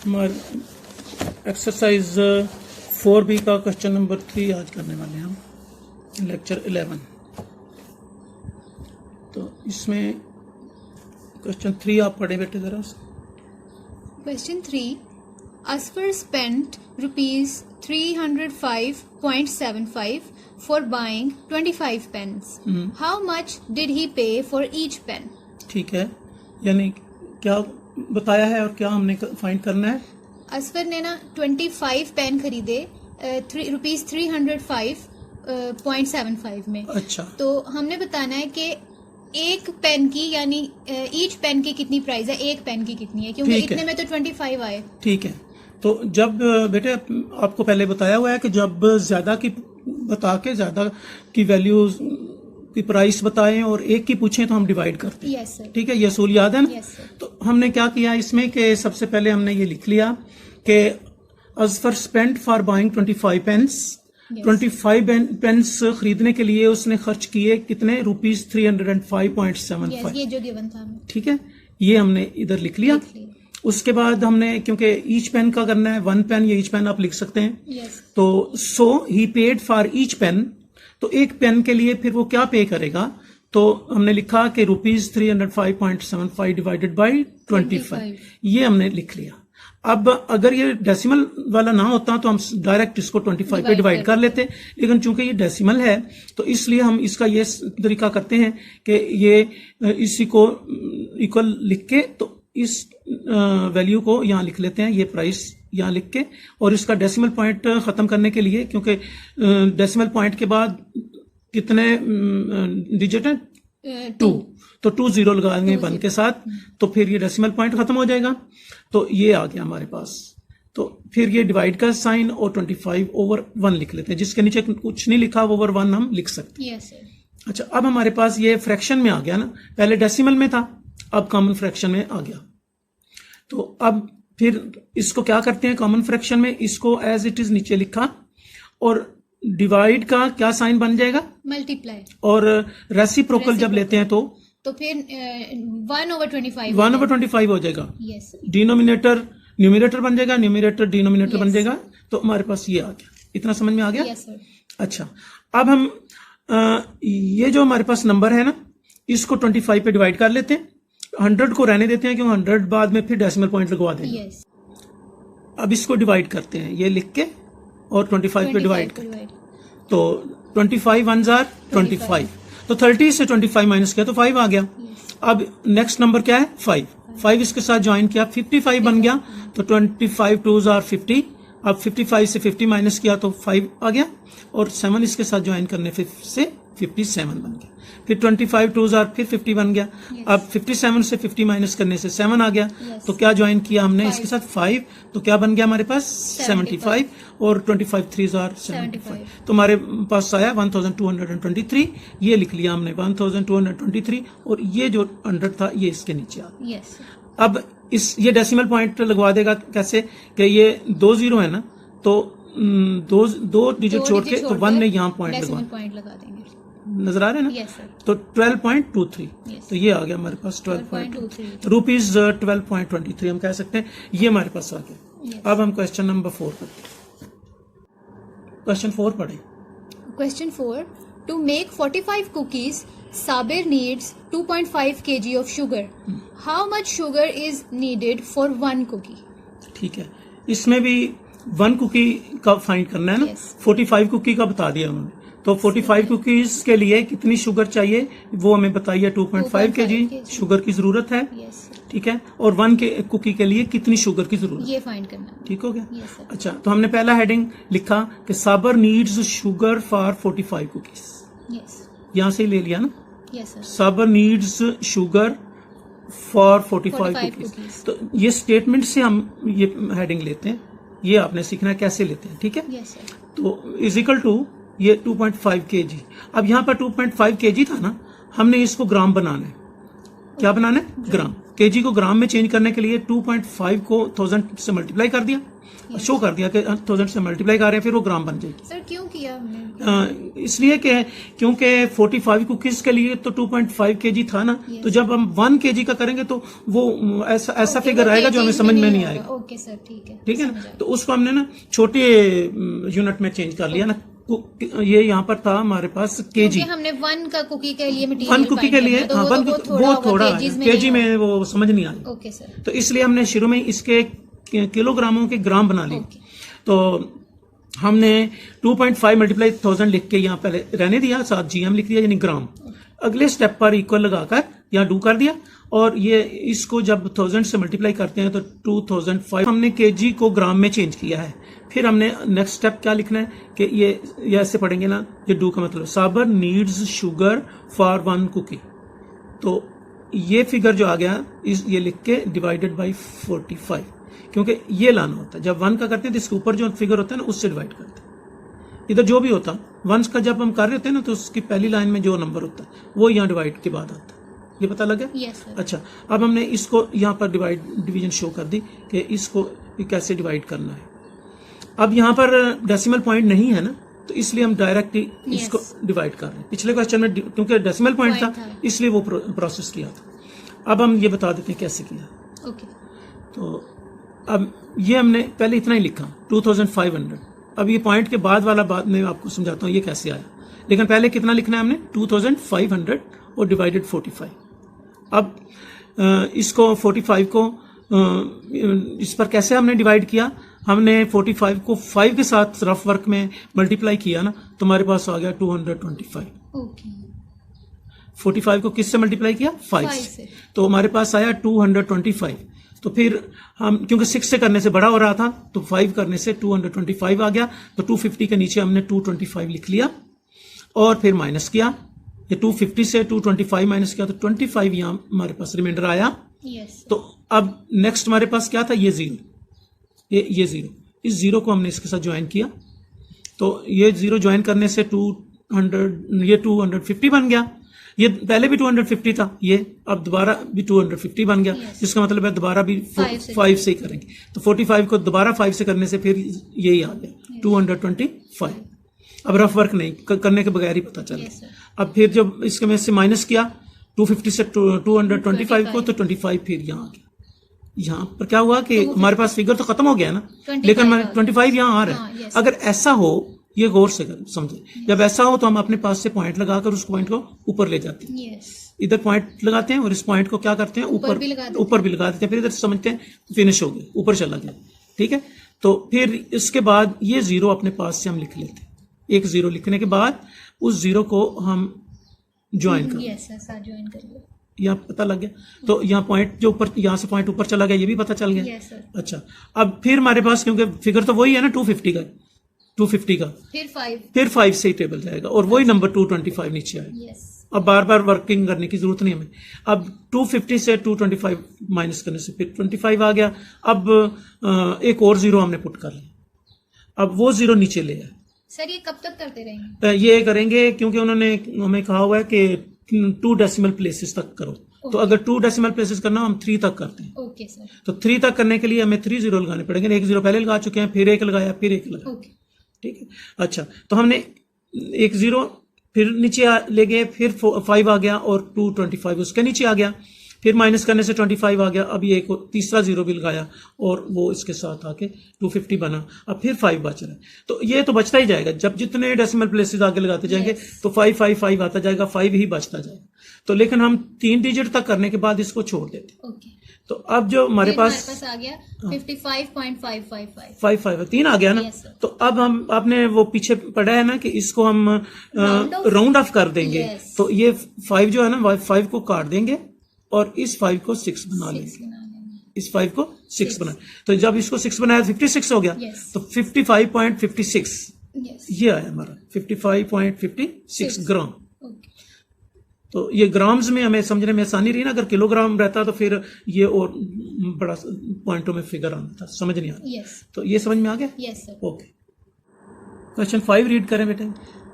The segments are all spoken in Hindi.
हमारे एक्सरसाइज 4B का क्वेश्चन नंबर 3 आज करने वाले हैं हम लेक्चर 11। तो इसमें क्वेश्चन 3 आप पढ़े बेटे जरा। Question 3. Asfar spent rupees 305.75 for buying 25 pens. How much did he pay for each pen? ठीक है, यानी क्या बताया है और क्या हमने फाइंड करना है। असफर ने ना 25 पेन खरीदे रुपीज 305.75 में। अच्छा, तो हमने बताना है कि एक पेन की यानी ईच पेन की कितनी प्राइस है, एक पेन की कितनी है, क्योंकि इतने में तो 25 आए। ठीक है, तो जब बेटे आपको पहले बताया हुआ है कि जब ज्यादा की बता के ज्यादा की वैल्यू की प्राइस बताएं और एक की पूछें तो हम डिवाइड करते हैं। Yes sir. ठीक है, ये असूल याद है ना। Yes sir. तो हमने क्या किया इसमें कि सबसे पहले हमने ये लिख लिया कि Azfar spent for buying 25 pence. 25 pence खरीदने के लिए उसने खर्च किए कितने, रुपीज 305.75। ये जो गिवन था। ठीक है, ये हमने इधर लिख लिया। उसके बाद हमने, क्योंकि ईच पेन का करना है, 1 पेन या ईच पेन आप लिख सकते हैं। तो सो ही पेड फॉर ईच पेन, तो एक पेन के लिए फिर वो क्या पे करेगा, तो हमने लिखा कि रुपीज 305.75 डिवाइडेड बाई 25, ये हमने लिख लिया। अब अगर ये डेसिमल वाला ना होता तो हम डायरेक्ट इसको 25 पे डिवाइड कर लेते, लेकिन चूंकि ये डेसिमल है तो इसलिए हम इसका ये तरीका करते हैं कि ये इसी को इक्वल लिख के तो इस वैल्यू को यहाँ लिख लेते हैं, ये प्राइस यहाँ लिख के, और इसका डेसिमल पॉइंट खत्म करने के लिए, क्योंकि डेसिमल पॉइंट के बाद कितने डिजिट है, 2, तो 2 0 लगाएंगे 1 के साथ, तो फिर ये डेसिमल पॉइंट खत्म हो जाएगा। तो ये आ गया हमारे पास। तो फिर ये डिवाइड का साइन और 25/1 लिख लेते हैं, जिसके नीचे कुछ नहीं लिखा ओवर 1 हम लिख सकते हैं। yes, अच्छा, अब हमारे पास ये फ्रैक्शन में आ गया ना, पहले डेसिमल में था, अब कॉमन फ्रैक्शन में आ गया। तो अब फिर इसको क्या करते हैं, कॉमन फ्रैक्शन में इसको एज इट इज नीचे लिखा और डिवाइड का क्या साइन बन जाएगा, मल्टीप्लाई, और रेसिप्रोकल जब लेते हैं तो फिर 1/25 हो जाएगा। yes, डिनोमिनेटर न्यूमिनेटर बन जाएगा, न्यूमिनेटर डिनोमिनेटर बन जाएगा। तो हमारे पास ये आ गया, इतना समझ में आ गया। yes, sir. अच्छा, अब हम ये जो हमारे पास नंबर है ना, इसको 25 पे डिवाइड कर लेते हैं, 100 को रहने देते हैं क्योंकि 100 बाद में फिर डेसिमल पॉइंट लगवा देंगे। yes. अब इसको डिवाइड करते हैं, ये लिख के और 25 पे डिवाइड करते हैं। तो 25 1s are 25, तो 30 से 25 माइनस किया तो 5 आ गया। अब नेक्स्ट नंबर क्या है, 5 इसके साथ ज्वाइन किया, 55 बन गया। तो 25 2s are 50, अब 55 से 50 माइनस किया तो 5 आ गया, और 7 इसके साथ ज्वाइन करने से 57 बन गया। फिर 25 2s are फिर 50 बन गया। अब 57 से 50 माइनस करने से 7 आ गया। तो क्या ज्वाइन किया हमने इसके साथ 5, तो क्या बन गया हमारे पास 75, और 25 3s are 75। तो हमारे पास आया 1223, ये लिख लिया हमने 1223, और ये जो 100 था ये इसके नीचे आ गया। yes. अब ये डेसिमल पॉइंट लगवा देगा कैसे, कि ये 2 0 है ना, तो दो डिजिट छोड़ के तो 1 ने यहाँ पॉइंट लगा देंगे, नजर आ रहे हैं ना। yes, तो 12.23, yes. तो ये आ गया हमारे पास 12.23 रुपीज 12.23 हम कह सकते हैं, ये हमारे पास आ गया। yes. अब हम क्वेश्चन नंबर 4 करते हैं। क्वेश्चन 4 पढ़े। Question 4. To make 45 cookies, Sabir needs 2.5 kg of sugar. How much sugar is needed for 1 cookie? ठीक है, इसमें भी 1 कुकी का फाइंड करना है ना। yes. 45 कुकी का बता दिया उन्होंने, तो 45 कुकीज के लिए कितनी शुगर चाहिए वो हमें बताइए। 2.5 kg शुगर की जरूरत है। yes, ठीक है, और 1 के कुकी के लिए कितनी शुगर की जरूरत है, ये फाइंड करना है। ठीक हो गया। yes, sir. अच्छा, तो हमने पहला हेडिंग लिखा कि साबर needs sugar for 45 cookies, yes. यहां से ही ले लिया ना। yes, sir. साबर नीड्स शुगर फॉर 45 कुकीज। तो ये स्टेटमेंट से हम ये हेडिंग लेते हैं, ये आपने सीखना है कैसे लेते हैं। ठीक है, yes, sir. तो इजिकल टू ये 2.5 kg। अब यहाँ पर 2.5 kg था ना, हमने इसको ग्राम बनाना है। क्या बनाना है, ग्राम। केजी को ग्राम में चेंज करने के लिए 2.5 को 1000 से मल्टीप्लाई कर दिया, शो कर दिया कि 1000 से मल्टीप्लाई कर रहे हैं, फिर वो ग्राम बन जाएगी। सर क्यों किया हमने? इसलिए कि क्योंकि 45 कुकीज के लिए तो 2.5 केजी था ना, तो जब हम 1 केजी का करेंगे तो वो ऐसा फिगर आएगा जो हमें समझ में नहीं आएगा। ओके सर, ठीक है ना, तो उसको हमने ना छोटे यूनिट में चेंज कर लिया ना। ये यहाँ पर था हमारे पास केजी, हमने 1 का कुकी के लिए मटेरियल 1 कुकी के लिए तो वो थोड़ा केजी में वो समझ नहीं आया। ओके सर, तो इसलिए हमने शुरू में इसके किलोग्रामों के ग्राम बना लिए। तो हमने 2.5 मल्टीप्लाई 1000 लिख के यहाँ पहले रहने दिया, साथ जीएम लिख दिया यानी ग्राम। अगले स्टेप पर इक्वल लगाकर यहाँ डू कर दिया, और ये इसको जब 1000 से मल्टीप्लाई करते हैं तो 2005 हमने केजी को ग्राम में चेंज किया है। फिर हमने नेक्स्ट स्टेप क्या लिखना है कि ये ऐसे पढ़ेंगे ना, ये डू का मतलब साबर नीड्स शुगर फॉर 1 कुकी। तो ये फिगर जो आ गया ये लिख के डिवाइडेड बाई 45, क्योंकि ये लाना होता है। जब 1 का करते हैं तो इसके ऊपर जो फिगर होता है ना उससे डिवाइड करते हैं। इधर जो भी होता 1 का जब हम कर रहे होते हैं ना तो उसकी पहली लाइन में जो नंबर होता है वो यहाँ डिवाइड के बाद आता है। ये पता लगा? yes, अच्छा, अब हमने इसको यहाँ पर डिवीजन शो कर दी कि इसको कैसे डिवाइड करना है। अब यहाँ पर डेसिमल पॉइंट नहीं है ना, तो इसलिए हम डायरेक्ट इसको डिवाइड कर रहे हैं। पिछले क्वेश्चन में क्योंकि डेसिमल पॉइंट था इसलिए वो प्रोसेस किया था। अब हम ये बता देते हैं कैसे किया। ओके, तो अब ये हमने पहले इतना ही लिखा 2500। अब ये पॉइंट के बाद वाला बात मैं आपको समझाता हूँ ये कैसे आया, लेकिन पहले कितना लिखना है हमने 2500 और डिवाइडेड 45। अब इसको 45 को इस पर कैसे हमने डिवाइड किया, हमने 45 को 5 के साथ रफ वर्क में मल्टीप्लाई किया ना, तो हमारे पास आ गया 225। ओके, 45 को किससे मल्टीप्लाई किया? 5 से, तो हमारे पास आया 225। तो फिर हम क्योंकि 6 से करने से बड़ा हो रहा था तो 5 करने से 225 आ गया, तो 250 के नीचे हमने 225 लिख लिया और फिर माइनस किया। ये 250 से 225 माइनस किया तो 25 यहाँ हमारे पास रिमाइंडर आया। तो अब नेक्स्ट हमारे पास क्या था? ये 0, ये 0, इस 0 को हमने इसके साथ ज्वाइन किया, तो ये 0 ज्वाइन करने से 250 बन गया। ये पहले भी 250 था, ये अब दोबारा भी 250 बन गया, जिसका मतलब है दोबारा भी 5 से ही करेंगे। तो 45 को दोबारा 5 से करने से फिर यही आ गया 225। अब रफ वर्क नहीं करने के बगैर ही पता चल गया। अब फिर जब इसके में से माइनस किया 250 से 225 को, तो 25 फिर यहाँ आ गया। यहाँ पर क्या हुआ कि हमारे पास फिगर तो खत्म हो गया ना, लेकिन हमारे 25 यहाँ आ रहा है। अगर ऐसा हो, ये गौर से समझे, जब ऐसा हो तो हम अपने पास से पॉइंट लगाकर उस पॉइंट को ऊपर ले जाते हैं। इधर पॉइंट लगाते हैं और इस पॉइंट को क्या करते हैं? ऊपर भी लगा देते हैं। फिर इधर समझते हैं फिनिश हो गया, ऊपर चला गया। ठीक है, तो फिर इसके बाद ये 0 अपने पास से हम लिख लेते हैं। एक 0 लिखने के बाद उस 0 को हम ज्वाइन कर लिया, यहाँ पता लग गया। तो यहाँ पॉइंट जो ऊपर, यहाँ से पॉइंट ऊपर चला गया, ये भी पता चल गया। अच्छा, अब फिर हमारे पास क्योंकि फिगर तो वही है ना 250 का, फिर 5 से ही टेबल जाएगा और वही नंबर 225 नीचे आएगा। अब बार बार वर्किंग करने की जरूरत नहीं हमें। अब 250 से 225 माइनस करने से फिर 25 आ गया। अब एक और 0 हमने पुट कर लिया, अब वो 0 नीचे ले आए। सर ये कब तक करते रहेंगे? ये करेंगे क्योंकि उन्होंने हमें कहा हुआ है कि 2 डेसिमल प्लेसेस तक करो। तो अगर 2 डेसिमल प्लेसेस करना हम 3 तक करते हैं। Okay sir. तो 3 तक करने के लिए हमें 3 0 लगाने पड़ेंगे। 1 0 पहले लगा चुके हैं, फिर 1 लगाया, फिर 1 लगाया। ठीक है, अच्छा, तो हमने 1 0 फिर नीचे ले गए, फिर 5 आ गया और 225 उसके नीचे आ गया, फिर माइनस करने से 25 आ गया। अब ये एक तीसरा 0 भी लगाया और वो इसके साथ आके 250 बना। अब फिर 5 बच रहा है, तो ये तो बचता ही जाएगा। जब जितने डेसिमल प्लेसेस आगे लगाते जाएंगे तो 5 5 5 आता जाएगा, 5 ही बचता जाएगा। तो लेकिन हम 3 डिजिट तक करने के बाद इसको छोड़ देते। तो अब जो हमारे पास आ गया 55.555 5 3 आ गया ना। तो अब हम आपने वो पीछे पढ़ा है ना कि इसको हम राउंड ऑफ कर देंगे। तो ये 5 जो है ना 5 को काट देंगे और इस 5 को 6 बना लेंगे। इस 5 को 6 बना, तो जब इसको 6 बनाया 56 हो गया। तो 55.56 ये आया हमारा 55.56 ग्राम। तो ये ग्राम्स में हमें समझने में आसानी रही ना। अगर किलोग्राम रहता तो फिर ये और बड़ा पॉइंटों में फिगर आना था, समझ नहीं आ रहा। तो ये समझ में आ गया? Yes sir. Okay, question 5 read करें बेटे।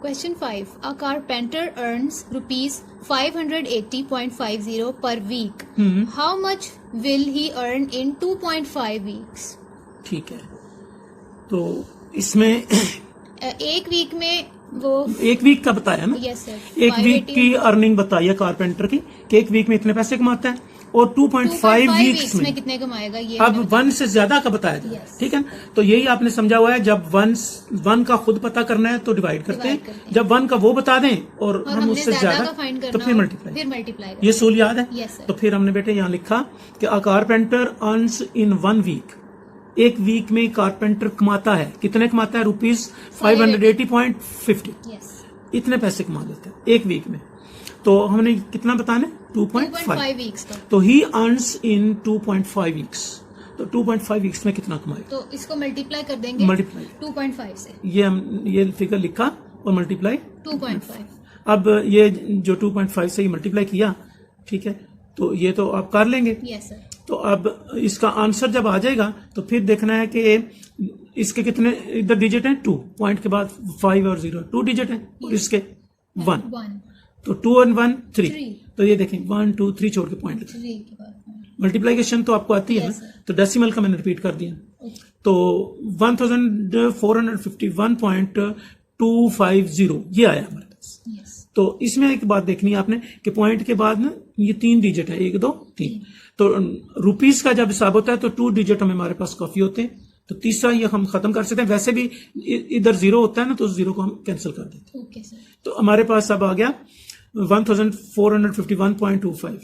Question 5. A carpenter earns rupees 580.50 per week. How much will he earn in 2.5 weeks? ठीक है, तो इसमें एक वीक में वो एक वीक का बताया ना, यस सर, एक वीक की अर्निंग बताई है कारपेंटर की कि एक वीक में इतने पैसे कमाता है और 2.5 वीक्स में कितने कमाएगा ये अब 1 से ज्यादा का बताया था। Yes. ठीक है, तो यही आपने समझा हुआ है। जब 1 का खुद पता करना है तो डिवाइड करते हैं, जब 1 का वो बता दें और हम उससे ज्यादा तो फिर मल्टीप्लाई। ये सूल याद है? Yes, sir. तो फिर हमने बेटे यहाँ लिखा कि a carpenter earns in 1 week, एक वीक में कारपेंटर कमाता है, कितने कमाता है? Rupees 580.50, Yes. इतने पैसे कमा लेते हैं एक वीक में। तो हमने कितना बताना है? 2.5 वीक्स का। तो ही अर्न्स इन 2.5 वीक्स, तो 2.5 वीक्स में कितना कमाएगा? तो इसको मल्टीप्लाई कर देंगे मल्टीप्लाई 2.5 से, ये फिगर लिखा और मल्टीप्लाई 2.5। अब ये जो 2.5 से ही मल्टीप्लाई किया, ठीक है, तो ये तो आप कर लेंगे। Yes sir. तो अब इसका आंसर जब आ जाएगा तो फिर देखना है कि इसके कितने इधर डिजिट हैं, 2 पॉइंट के बाद 5 और 0 2 डिजिट हैं और इसके 1, तो 2 और 1 3, तो ये देखें 1 2 3 छोड़ के पॉइंट मल्टीप्लीकेशन तो आपको आती है ना, तो डेसिमल का मैंने रिपीट कर दिया, तो 1451.250 ये आया हमारे पास। तो इसमें एक बात देखनी है आपने कि पॉइंट के बाद ना ये 3 डिजिट है, 1 2 3, तो रुपीस का जब हिसाब होता है तो 2 डिजिट हमारे पास काफी होते हैं, तो तीसरा ये हम खत्म कर सकते हैं। वैसे भी इधर 0 होता है ना, तो 0 को हम कैंसिल कर देते हैं। तो हमारे पास अब आ गया 1451.25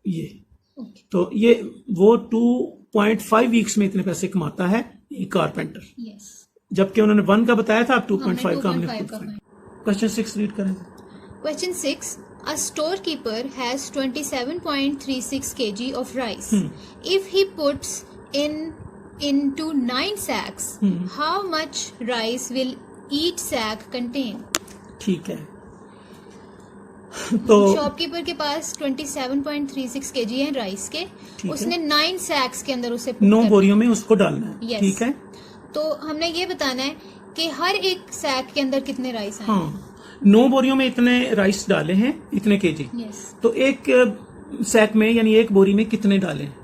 ये, तो ये वो 2.5 वीक्स में इतने पैसे कमाता है ये कारपेंटर, जबकि उन्होंने 1 का बताया था, अब 2.5 का हमने। क्वेश्चन 6 रीड करें। Question 6. A storekeeper has 27.36 kg of rice. If he puts into 9 sacks, how much rice will each sack contain? ठीक है, तो शॉपकीपर के पास 27.36 kg है राइस के, उसने 9 सैक्स के अंदर उसे 9 बोरियों में उसको डालना है। Yes. ठीक है, तो हमने ये बताना है कि हर एक सैक के अंदर कितने राइस हैं। हाँ, 9 बोरियों में इतने राइस डाले हैं, इतने केजी। तो एक सैक में यानी एक बोरी में कितने डाले हैं,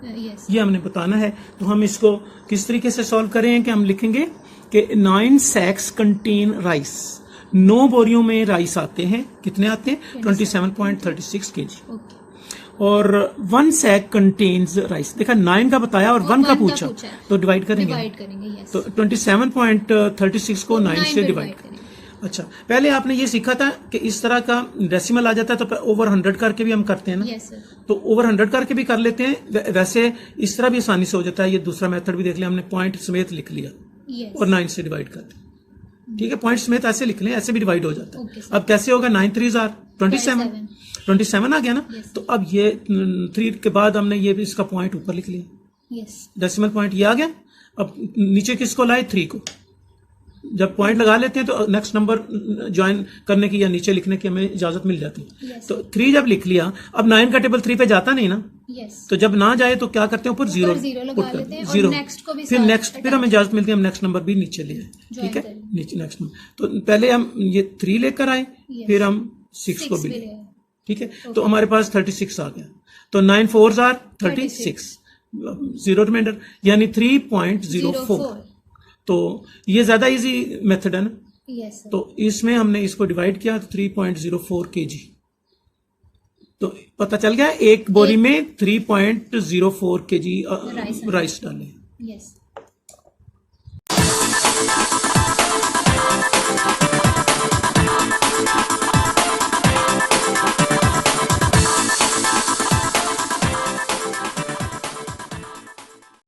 ये हमने बताना है। तो हम इसको किस तरीके से सॉल्व करें कि हम लिखेंगे कि 9 सैक्स कंटेन राइस, 9 बोरियों में राइस आते हैं, कितने आते हैं? 27.36 केजी। और 1 सैक कंटेन्स राइस, देखा 9 का बताया और 1 का पूछा, तो डिवाइड करेंगे। तो 27.36 को 9 से डिवाइड करेंगे। अच्छा, पहले आपने ये सीखा था कि इस तरह का डेसिमल आ जाता है तो ओवर 100 करके भी हम करते हैं ना। तो ओवर 100 करके भी कर लेते हैं, वैसे इस तरह भी आसानी से हो जाता है। ये दूसरा मेथड भी देख लिया हमने, पॉइंट समेत लिख लिया और 9 से डिवाइड कर दिया। ठीक है, पॉइंट समेत ऐसे लिख लें, ऐसे भी डिवाइड हो जाता है। अब कैसे होगा? 9 3s are 27 आ गया ना। तो अब ये 3 के बाद हमने ये भी इसका पॉइंट ऊपर लिख लिया, डेसिमल पॉइंट ये आ गया। अब नीचे किसको लाए? 3 को। जब पॉइंट लगा लेते हैं तो नेक्स्ट नंबर ज्वाइन करने की या नीचे लिखने की हमें इजाजत मिल जाती है। तो 3 जब लिख लिया, अब 9 का टेबल 3 पे जाता नहीं ना। तो जब ना जाए तो क्या करते हैं? ऊपर 0 पुट करते हैं, 0 फिर नेक्स्ट, फिर हमें इजाजत मिलती है हम नेक्स्ट नंबर भी नीचे ले आए। ठीक है, नीचे नेक्स्ट नंबर। तो पहले हम ये 3 लेकर आए, फिर हम 6 को भी ले। ठीक है, तो हमारे पास 36 आ गया। तो 9 4s are 36, 0 रिमाइंडर यानी 3.04। तो ये ज्यादा इजी मेथड है ना। तो इसमें हमने इसको डिवाइड किया तो 3.04 केजी, तो पता चल गया एक बोरी में 3.04 केजी राइस डाले।